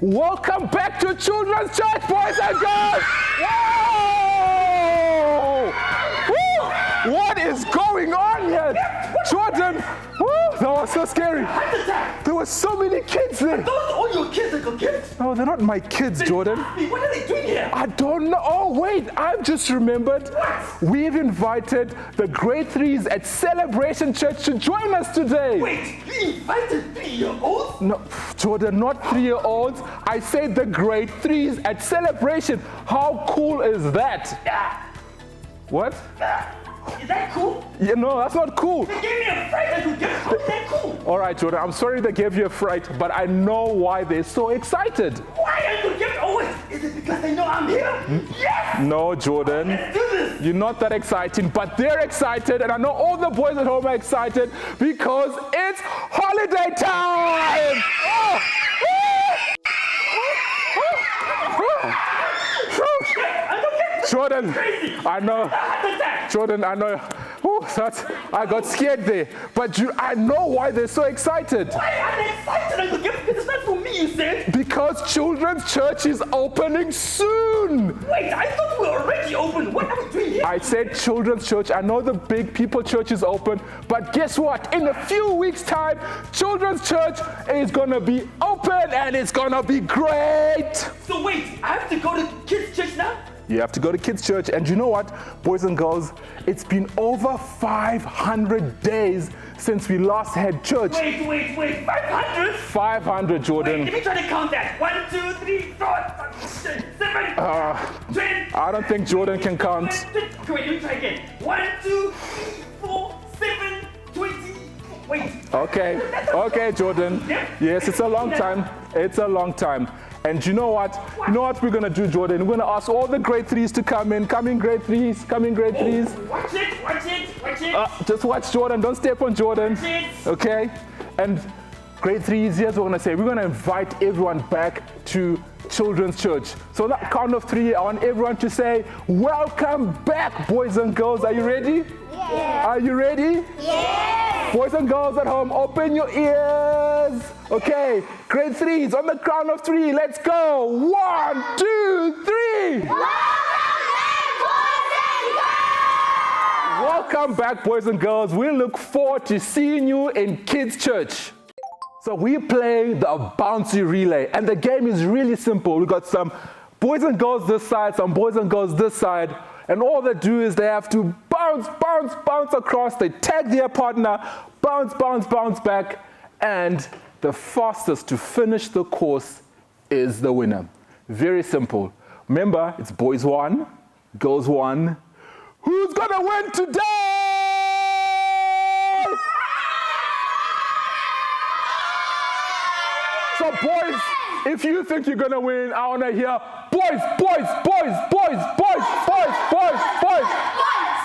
Welcome back to Children's Church, boys and girls! Whoa! Woo! What is going on here? Jordan, woo, that was so scary. There were so many kids there. Those are all your kids, little kids. No, they're not my kids, Jordan. What are they doing here? I don't know. Oh, wait, I've just remembered. We've invited the grade 3s at Celebration Church to join us today. Wait, you invited 3-year-olds? No, Jordan, not 3-year-olds. I said the grade 3s at Celebration. How cool is that? Yeah. What? Is that cool? Yeah, no, that's not cool. They gave me a fright, little kid. How is that cool? All right, Jordan, I'm sorry they gave you a fright, but I know why they're so excited. Why are you giving? Oh, wait, is it because they know I'm here? Yes! No, Jordan. Let's do this. You're not that exciting, but they're excited, and I know all the boys at home are excited because it's holiday time! Oh! Jordan, I know. Jordan, I know. I got scared there. But I know why they're so excited. Why are they excited, Uncle Gift? It's not for me, you said. Because Children's Church is opening soon. Wait, I thought we were already open. What are we doing here? I said Children's Church. I know the big people church is open, but guess what? In a few weeks' time, Children's Church is going to be open and it's going to be great. So wait, I have to go to kids' church now? You have to go to kids' church, and you know what, boys and girls? It's been over 500 days since we last had church. Wait, 500? 500, Jordan. Wait, let me try to count that. 1, 2, 3, 4, 5, 6, 7, 10. I don't think Jordan can count. Wait, let me try again. 1, 2, 3, 4, 7, 20. Wait. Okay, Jordan. Yes, it's a long time. It's a long time. And you know what? You know what we're going to do, Jordan? We're going to ask all the grade 3s to come in. Come in, grade 3s. Come in, grade 3s. Watch it. Just watch Jordan. Don't step on Jordan. Okay? And grade 3s, here's what we're going to say. We're going to invite everyone back to Children's Church. So on the count of 3, I want everyone to say, welcome back, boys and girls. Are you ready? Yeah. Are you ready? Yeah. Boys and girls at home, open your ears. Okay, grade 3s on the count of 3. Let's go. 1, 2, 3. Welcome back, boys and girls. We look forward to seeing you in Kids Church. So we play the bouncy relay, and the game is really simple. We've got some boys and girls this side, some boys and girls this side, and all they do is they have to bounce across. They tag their partner, bounce back, and the fastest to finish the course is the winner. Very simple. Remember, it's boys 1, girls 1. Who's gonna win today? So boys, if you think you're gonna win, I wanna hear boys.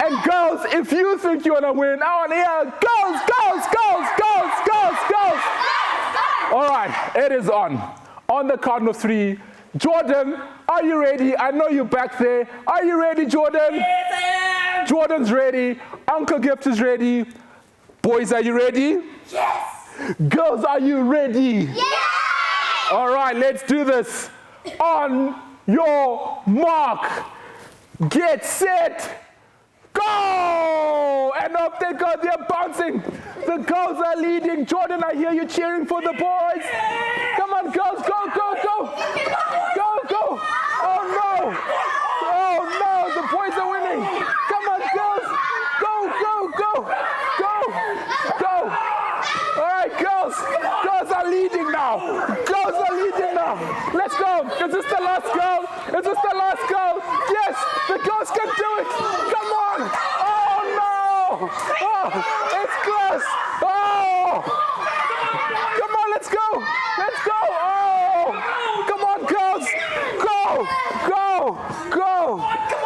And girls, if you think you wanna win, I wanna hear girls. All right, it is on. On the count of 3. Jordan, are you ready? I know you're back there. Are you ready, Jordan? Yes, I am. Jordan's ready. Uncle Gift is ready. Boys, are you ready? Yes. Girls, are you ready? Yes. All right, let's do this. On your mark, get set, go! And up they go, they're bouncing. The girls are leading. Jordan, I hear you cheering for the boys. Come on, girls, go. Oh no, the boys are winning. Come on, girls, go. All right, girls are leading now. Let's go. Is this the last goal? Yes, the girls can do it. Come on. Oh no. Oh, it's close. Oh. Come on, let's go. Oh. Come on, girls. Go.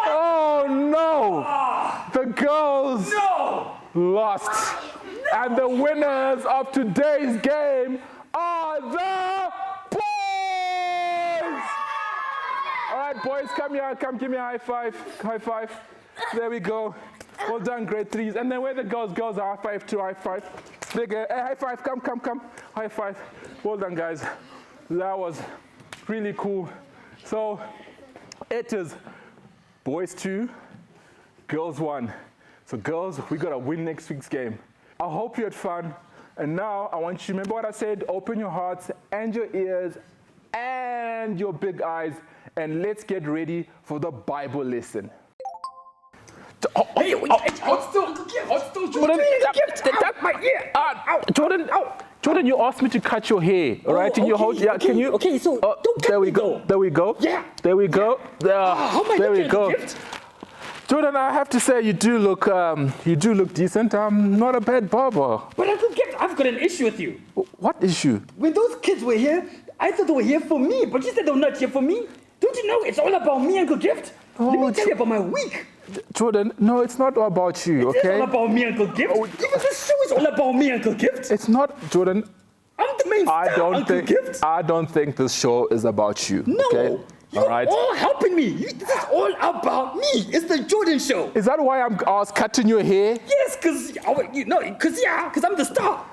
Oh no. The girls lost. And the winners of today's game are the boys! All right, boys, come here. Come give me a high five. There we go. Well done, grade 3s. And then where the girls are, high five too, high five. There you go. Hey, high five, come. High five. Well done, guys. That was Really cool. So it is boys 2, girls 1. So girls, we got to win next week's game. I hope you had fun. And now I want you to remember what I said. Open your hearts and your ears and your big eyes. And let's get ready for the Bible lesson. Hey, wait, hold still, Jordan, my ear. Jordan, Jordan, you asked me to cut your hair, all right? Can you hold? Yeah, can you? Okay, so don't cut there we me, go. though. There we go. Yeah. There we go. How am I There we looking at go. the gift? Jordan, I have to say you do look decent. I'm not a bad barber. But Uncle Gift, I've got an issue with you. What issue? When those kids were here, I thought they were here for me, but you said they were not here for me. Don't you know it's all about me, Uncle Gift? Let me tell you about my week. Jordan, no, it's not about you, It's okay? all about me, Uncle Gift. Even this show is all about me, Uncle Gift. It's not, Jordan. I'm the main star, Uncle Gift. I don't think this show is about you. No, Okay? you're All right. all helping me. This is all about me. It's the Jordan show. Is that why I was cutting your hair? Yes, because I'm the star.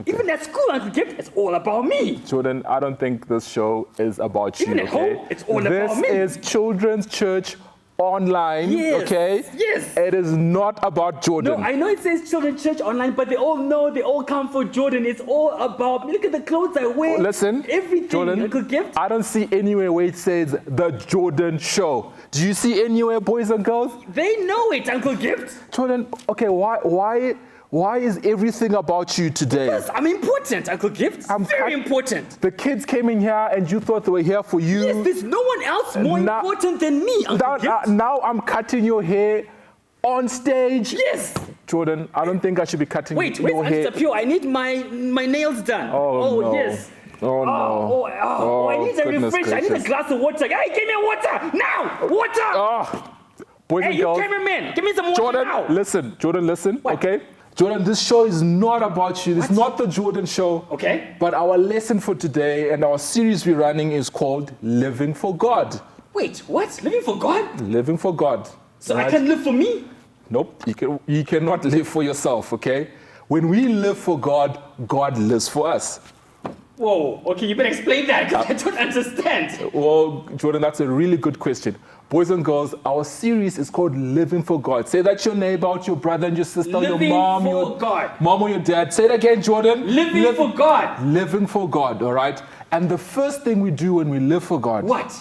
Even at school, Uncle Gift, it's all about me. Jordan, I don't think this show is about you. Even at Okay? home, it's all about me. This is Children's Church Online. Yes, Okay? yes. It is not about No, Jordan. I know it says Children's Church Online, but they all know, they all come for Jordan. It's all about me. Look at the clothes I wear. Listen, Everything, Jordan, Uncle Gift. I don't see anywhere where it says the Jordan Show. Do you see anywhere, boys and girls? They know it, Uncle Gift. Jordan, okay, why is everything about you today? Yes, I'm important, Uncle Gift. I'm Very cut- important. The kids came in here and you thought they were here for you. Yes, there's no one else more Now- important than me, Uncle Gift. Now I'm cutting your hair on stage. Yes. Jordan, I don't think I should be cutting Wait, your where's hair. Auntie Tapio? I need my nails done. Oh, no. Yes. Oh, no. I need a goodness refresh. I need a gracious. glass of water. Hey, give me water now. Water. Oh, boys Hey, and you girls. cameraman, give me some water Jordan, now. listen. Jordan, listen. What? Okay? Jordan, this show is not about you. It's not the Jordan Show. Okay. But our lesson for today and our series we're running is called Living for God. Wait, what? Living for God? Living for God. So I Right? can live for me? Nope, you cannot live for yourself, okay? When we live for God, God lives for us. Whoa, okay, you better explain that because I don't understand. Well, Jordan, that's a really good question. Boys and girls, our series is called Living for God. Say that to your neighbor, to your brother and your sister, Living your mom, for your God. mom or your dad. Say it again, Jordan. Living for God. Living for God, all right? And the first thing we do when we live for God, What?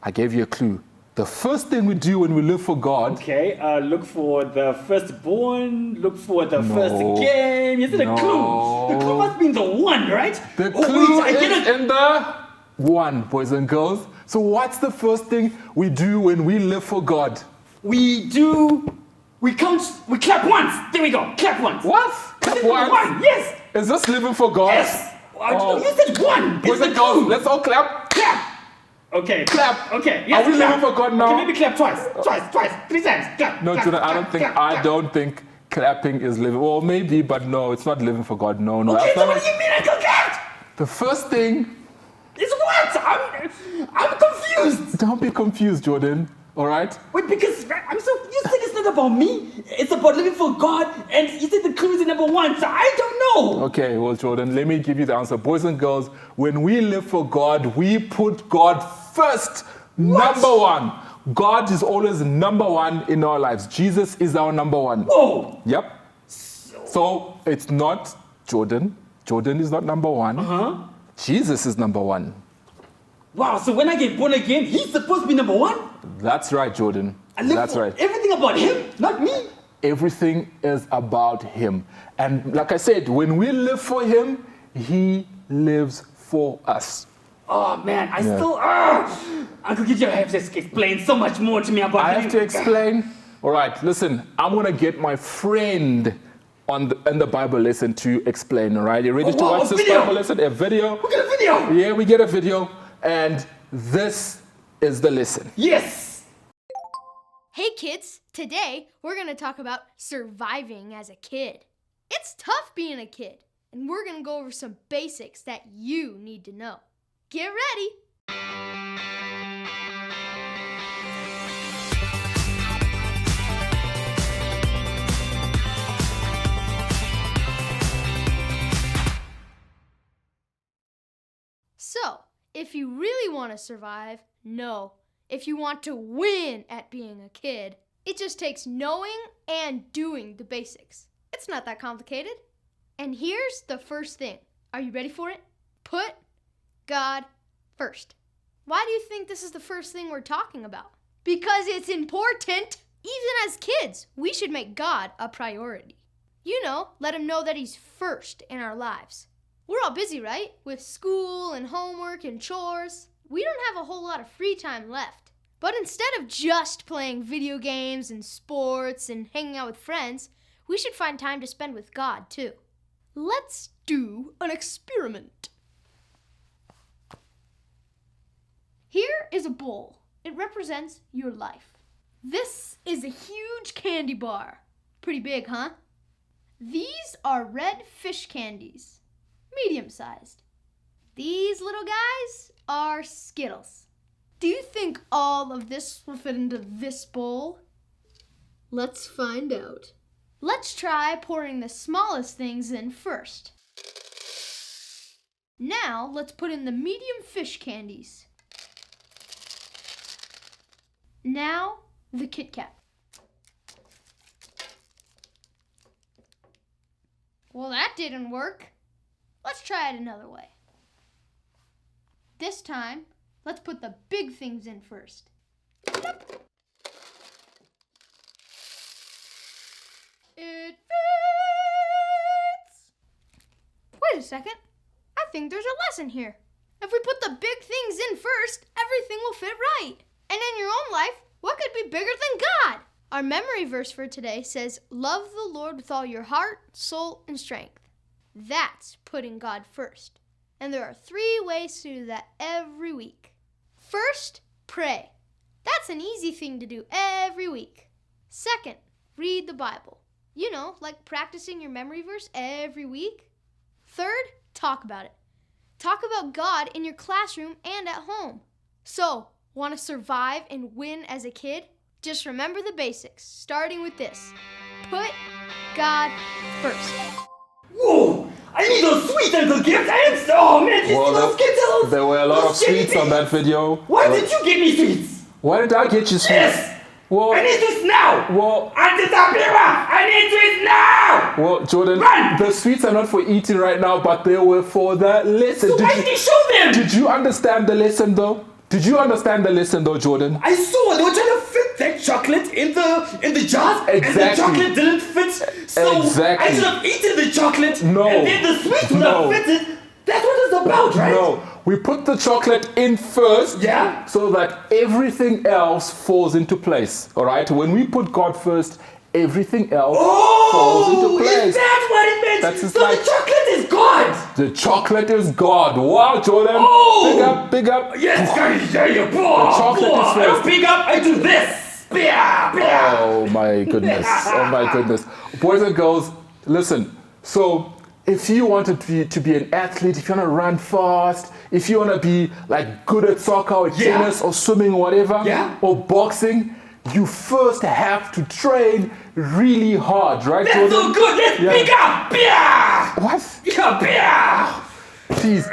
I gave you a clue. The first thing we do when we live for God, Okay, look for the firstborn, look for the No. first game. Is it a No. clue? The clue must be in the one, right? the Oh, clue wait, I get is it. in the one, boys and girls. So what's the first thing we do when we live for God? We clap once. There we go, clap once. What? This is the Once? one, yes, Is this living for God? yes. Oh. You said one. Boys It's and the girls, clue. let's all clap. Clap. Okay. Clap. Okay. Yes, Are we clap. living for God now? Okay, maybe clap twice, 3 times. Clap. No, clap, Jordan, clap, clap. don't think clapping is living. Well, maybe, but no, it's not living for God. No. Okay, That's so not what do you mean, Uncle Cat? the first thing. It's what? I'm confused. Don't be confused, Jordan. All right? Wait, because you said it's not about me. It's about living for God, and you said the clue is number one, so I don't know. Okay, well, Jordan, let me give you the answer. Boys and girls, when we live for God, we put God first. What? Number one. God is always number one in our lives. Jesus is our number one. Whoa. Yep. So it's not Jordan. Jordan is not number one. Jesus is number one. Wow, so when I get born again, he's supposed to be number one? That's right, Jordan. I live That's for right. everything about him, not me. Everything is about him. And like I said, when we live for him, he lives for us. Oh man, I still Uncle Kid, you have to explain so much more to me about I him. have to explain. All right, listen, I'm going to get my friend in the Bible lesson to explain, all right? You ready to wow, watch a this video. Bible lesson? A video? We got a video. Yeah, we get a video. And this is the lesson. Yes. Hey kids, today we're going to talk about surviving as a kid. It's tough being a kid, and we're going to go over some basics that you need to know. Get ready! So, if you really want to survive, no. If you want to win at being a kid, it just takes knowing and doing the basics. It's not that complicated. And here's the first thing. Are you ready for it? Put God first. Why do you think this is the first thing we're talking about? Because it's important. Even as kids, we should make God a priority. You know, let him know that he's first in our lives. We're all busy, right? With school and homework and chores. We don't have a whole lot of free time left. But instead of just playing video games and sports and hanging out with friends, we should find time to spend with God too. Let's do an experiment. Here is a bowl. It represents your life. This is a huge candy bar. Pretty big, huh? These are red fish candies, medium-sized. These little guys are Skittles. Do you think all of this will fit into this bowl? Let's find out. Let's try pouring the smallest things in first. Now let's put in the medium fish candies. Now the Kit Kat. Well, that didn't work. Let's try it another way. This time, let's put the big things in first. It fits! Wait a second. I think there's a lesson here. If we put the big things in first, everything will fit right. And in your own life, what could be bigger than God? Our memory verse for today says, love the Lord with all your heart, soul, and strength. That's putting God first. And there are 3 ways to do that every week. First, pray. That's an easy thing to do every week. Second, read the Bible. You know, like practicing your memory verse every week. Third, talk about it. Talk about God in your classroom and at home. So, want to survive and win as a kid? Just remember the basics, starting with this. Put God first. Whoa! I need those sweets, Uncle Gift! Oh man, you see those Skittles? There were a lot of sweets on that video. Why did you give me sweets? Why did I get you sweets? Yes! Well, I need sweets now! well, Auntie Tapira! I need sweets now! well, Jordan, Run! the sweets are not for eating right now, but they were for the lesson. So why did you show them? Did you understand the lesson though? Did you understand the lesson though, Jordan? I saw they were trying to fit that chocolate in the jars, and the Exactly. chocolate didn't fit. So Exactly. I should have eaten the chocolate, No. and then the sweets would No. have fitted. That's what it's about, right? No, we put the chocolate in first, Yeah. so that everything else falls into place. All right. When we put God first, everything else falls into Oh, place. is that what it meant? That's just so like- the chocolate is God. The chocolate is God. Wow, Jordan. Oh! Big up, big up. Yes, guys, there you go. The chocolate is I don't first. pick up. I do this. Bia, bia. Oh my goodness. Oh my goodness. Boys and girls, listen. So if you want to be an athlete, if you want to run fast, if you want to be like good at soccer or Yeah. tennis or swimming or whatever, Yeah. or boxing, you first have to train really hard, right, That's Jordan? so good. Let's Yeah. pick up. Bia. What? Yeah, bia. Please.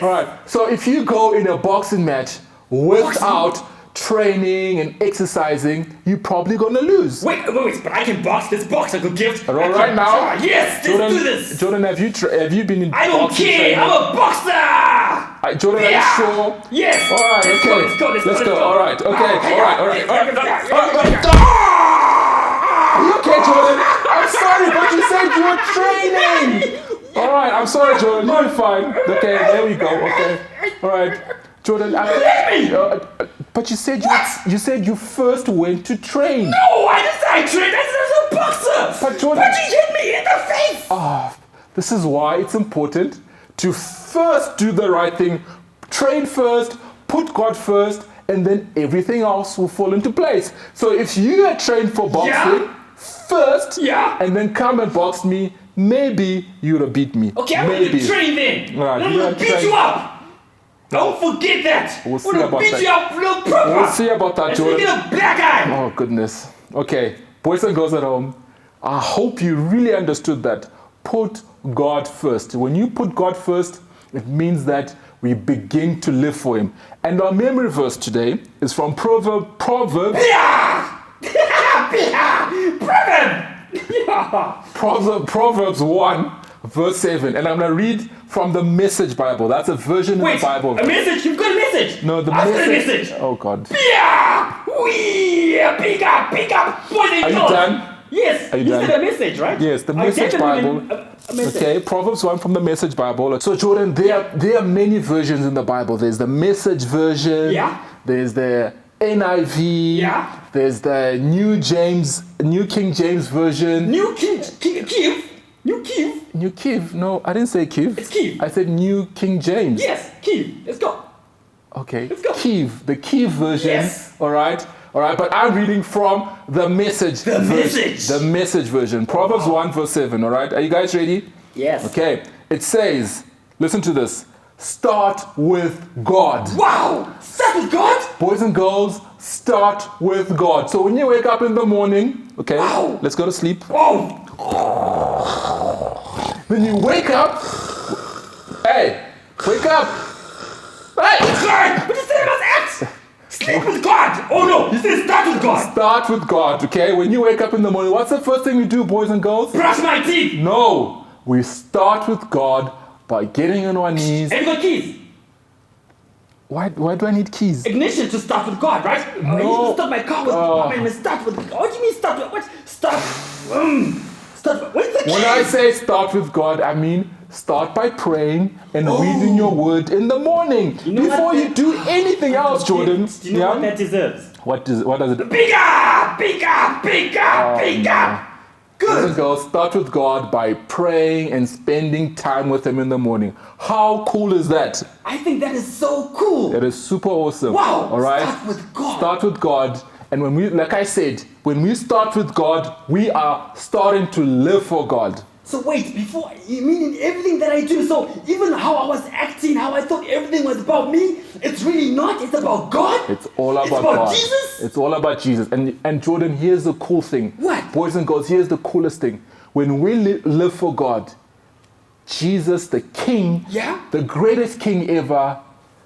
All right. So if you go in a boxing match without training and exercising, you're probably gonna lose. Wait, but I can box this box. I could give. All right now. Yes, let's do this. Jordan, have you been in I don't boxing care. training? I'm a boxer. Jordan, are you sure? Yes. All right, Let's okay. go, let's go, let's go, Let's let's go. go. All right, okay. All right. Are you Ah! okay, Jordan? I'm sorry, but you said you were training. All right, I'm sorry, Jordan. You're fine. Okay, there we go. Okay. All right, Jordan. But you said you first went to train. No, I didn't say I trained. I said I was a boxer. But Jordan- But you hit me in the face. This is why it's important to first do the right thing. Train first, put God first, and then everything else will fall into place. So if you had trained for boxing first, Yeah. and then come and box me, maybe you would have beat me. Okay, I'm maybe. going to train then. Right, I'm you going gotta to beat train. you up. Don't forget that. We'll I'm see going about to beat that. you up real proper. We'll see about that, Let's Jordan. get a black eye. Oh, goodness. Okay, boys and girls at home, I hope you really understood that. Put God first. When you put God first, it means that we begin to live for Him. And our memory verse today is from Proverbs. Proverb. Yeah. Proverbs 1, verse 7. And I'm going to read from the Message Bible. That's a version Wait, of the Bible. a message? You've got a message? No, the I've got a message. message. Oh, God. Yeah. Pick up. Boys and Are you girls. done? Yes. Are you You done? said a message, right? Yes, the I Message gave them Bible. a message. Okay, Proverbs 1 from the Message Bible. So, Jordan, there are many versions in the Bible. There's the Message version. Yeah. There's the NIV. Yeah. There's the New King James version. New Kiev. New Kiev? No, I didn't say Kiev. It's Kiev. I said New King James. Yes, Kiev. Let's go. Okay. Let's go. Kiev, the Kiev version. Yes. All right. But I'm reading from the Message. Message. The Message version. Proverbs 1 verse 7. All right. Are you guys ready? Yes. Okay. It says, listen to this. Start with God. Wow. Start with God? Boys and girls, start with God. So when you wake up in the morning, okay, Wow. let's go to sleep. Oh. When you wake up, hey, wake up. Hey, God. But you said I must act. Sleep with God. Oh no. You said start with God. start with God, okay? When you wake up in the morning, what's the first thing we do, boys and girls? Brush my teeth. No, we start with God by getting on our knees. And you got keys. Why do I need keys? Ignition to start with God, right? I need to start my car with I mean, start with. What do you mean start with? What? Start. Start. What's the keys? When I say start with God, I mean start by praying and reading your word in the morning know before what you that- do anything else, Jordan. Do you know what that deserves? What does it? Pick up. Boys and Good. girls, start with God by praying and spending time with Him in the morning. How cool is that? I think that is so cool. That is super awesome. Wow. All right. Start with God. Start with God. And when we, like I said, when we start with God, we are starting to live for God. So wait, before you mean in everything that I do, so even how I was acting, how I thought everything was about me, it's really not. It's about God. It's all about It's about God. Jesus? It's all about Jesus. And Jordan, here's the cool thing. What? Boys and girls, here's the coolest thing. When we live for God, Jesus, the King, Yeah? the greatest King ever,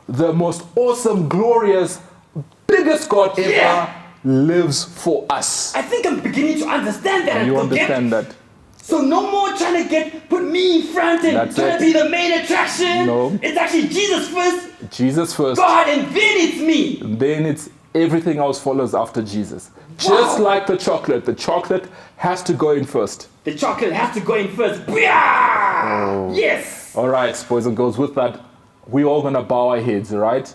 the most awesome, glorious, biggest God ever, Yeah. lives for us. I think I'm beginning to understand that. You and forget. understand that? So no more trying to put me in front and That's trying it. to be the main attraction. No. It's actually Jesus first, Jesus first. God, and then it's me. Then it's everything else follows after Jesus. Just Wow. like the chocolate has to go in first. The chocolate has to go in first. Booyah! Yes. All right, boys and girls, with that, we're all going to bow our heads, all right?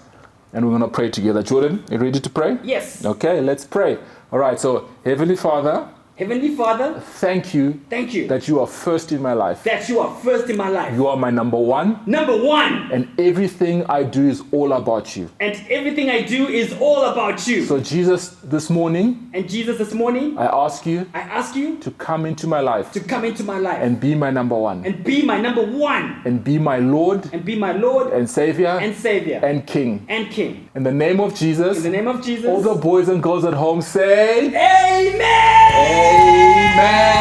And we're going to pray together. Jordan, you ready to pray? Yes. Okay, let's pray. All right, so Heavenly Father, Heavenly Father, thank you thank you that you are first in my life. that you are first in my life. You are my number one, Number one. and everything I do is all about you. And everything I do is all about you. So Jesus, this morning, And Jesus, this morning, I ask you I ask you to come into my life to come into my life and be my number one, and be my number one and be my Lord and be my Lord and Savior and Savior and King. and King. In the name of Jesus, In the name of Jesus. all the boys and girls at home say, Amen.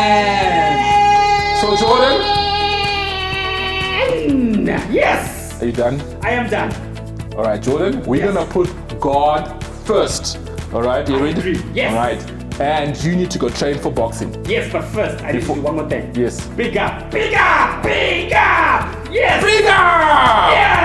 Amen. So Jordan, Yes, are you done? I am done. All right, Jordan, we're Yes. gonna put God first. All right, you ready? agree. Yes. All right, and you need to go train for boxing. Yes, but first I need to do one more thing. Yes. Bigger, bigger, bigger. Yes. Bigger! Yeah.